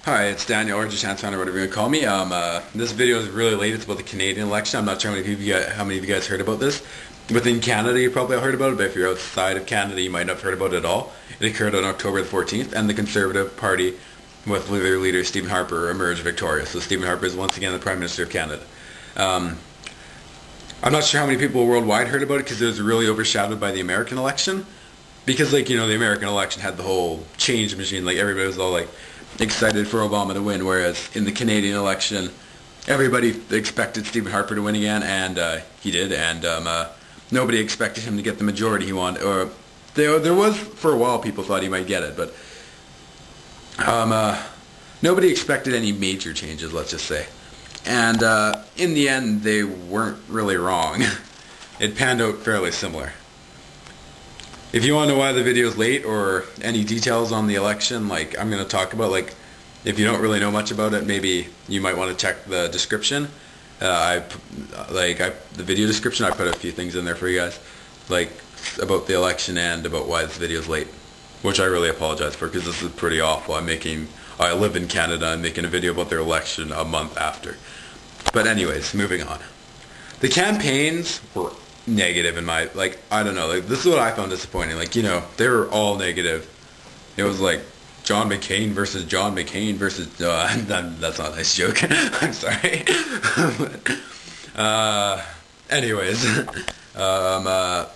Hi, it's Daniel, or just Hanson, or whatever you want to call me. This video is really late. It's about the Canadian election. I'm not sure how many of you guys heard about this. Within Canada, you probably have heard about it, but if you're outside of Canada, you might not have heard about it at all. It occurred on October the 14th, and the Conservative Party, with their leader Stephen Harper, emerged victorious. So Stephen Harper is once again the Prime Minister of Canada. I'm not sure how many people worldwide heard about it because it was really overshadowed by the American election. Because, the American election had the whole change machine. Everybody was all, excited for Obama to win, whereas in the Canadian election, everybody expected Stephen Harper to win again, and he did, and nobody expected him to get the majority he wanted. Or there was, for a while, people thought he might get it, but nobody expected any major changes, let's just say. And in the end, they weren't really wrong. It panned out fairly similar. If you want to know why the video is late or any details on the election, I'm going to talk about, if you don't really know much about it, maybe you might want to check the description. The video description, I put a few things in there for you guys, about the election and about why this video is late, which I really apologize for because this is pretty awful. I live in Canada. I'm making a video about their election a month after. But anyways, moving on. The campaigns were negative in my, I don't know, this is what I found disappointing. They were all negative. It was John McCain versus John McCain versus, that's not a nice joke. I'm sorry. Anyways, at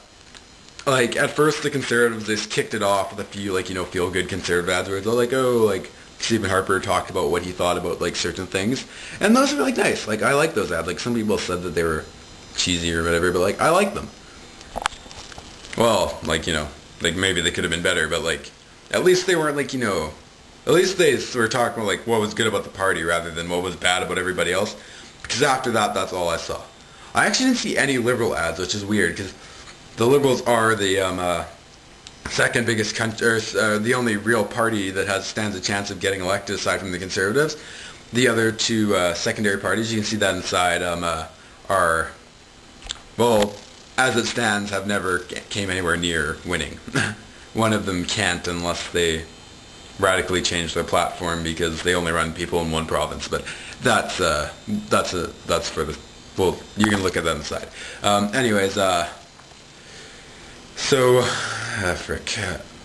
first the Conservatives just kicked it off with a few, feel-good conservative ads where it's Stephen Harper talked about what he thought about, certain things. And those are, nice. I like those ads. Some people said that they were cheesy or whatever, but I like them. Well, maybe they could have been better, but at least they weren't at least they were talking about what was good about the party rather than what was bad about everybody else. Because after that, that's all I saw. I actually didn't see any liberal ads, which is weird because the Liberals are the second biggest country, the only real party that stands a chance of getting elected aside from the Conservatives. The other two secondary parties, you can see that inside, are, well, as it stands, have never came anywhere near winning. One of them can't unless they radically change their platform because they only run people in one province. But that's for the, well, you can look at that inside. Anyways,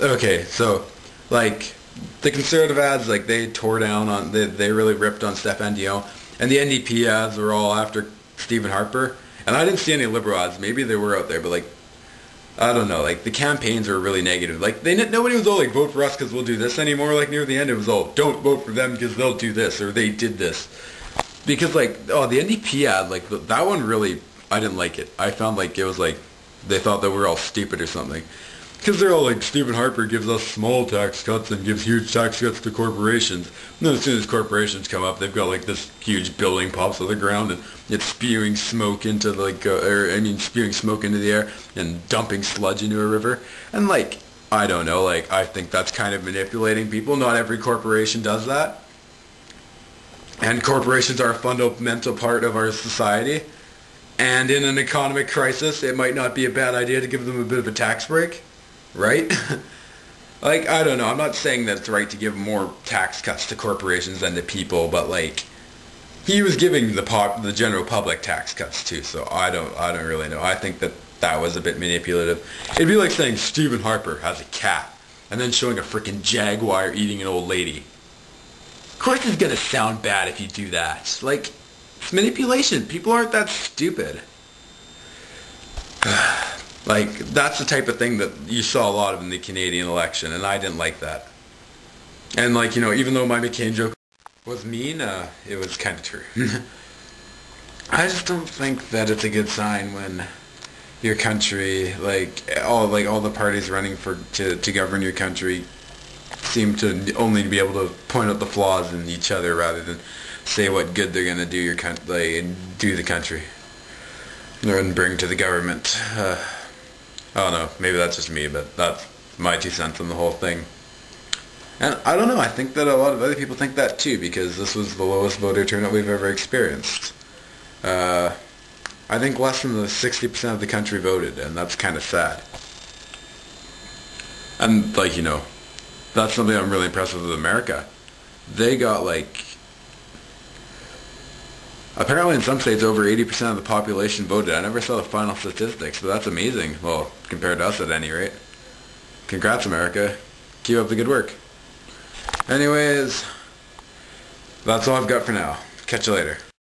okay, so the Conservative ads, they tore down on, they really ripped on Stéphane Dion, and the NDP ads were all after Stephen Harper. And I didn't see any liberal ads. Maybe they were out there, but I don't know. The campaigns were really negative. Nobody was all vote for us because we'll do this anymore. Near the end, it was all don't vote for them because they'll do this or they did this. Because the NDP ad, that one really, I didn't like it. I found it was they thought that we were all stupid or something. Because they're all Stephen Harper gives us small tax cuts and gives huge tax cuts to corporations. And then as soon as corporations come up, they've got this huge building pops to the ground and it's spewing smoke into spewing smoke into the air and dumping sludge into a river. And I don't know, I think that's kind of manipulating people. Not every corporation does that. And corporations are a fundamental part of our society. And in an economic crisis, it might not be a bad idea to give them a bit of a tax break. Right? I don't know. I'm not saying that it's right to give more tax cuts to corporations than to people, but he was giving the general public tax cuts too. So I don't really know. I think that was a bit manipulative. It'd be like saying Stephen Harper has a cat and then showing a freaking jaguar eating an old lady. Of course, it's gonna sound bad if you do that. It's manipulation. People aren't that stupid. That's the type of thing that you saw a lot of in the Canadian election, and I didn't like that. And, even though my McCain joke was mean, it was kind of true. I just don't think that it's a good sign when your country, all the parties running to govern your country seem to only be able to point out the flaws in each other rather than say what good they're going to do do the country and bring to the government. I don't know, maybe that's just me, but that's my 2 cents on the whole thing. And I don't know, I think that a lot of other people think that too, because this was the lowest voter turnout we've ever experienced. I think less than the 60% of the country voted, and that's kind of sad. And, that's something I'm really impressed with America. they got like, apparently in some states over 80% of the population voted. I never saw the final statistics, but that's amazing. Well, compared to us at any rate. Congrats, America. Keep up the good work. Anyways, that's all I've got for now. Catch you later.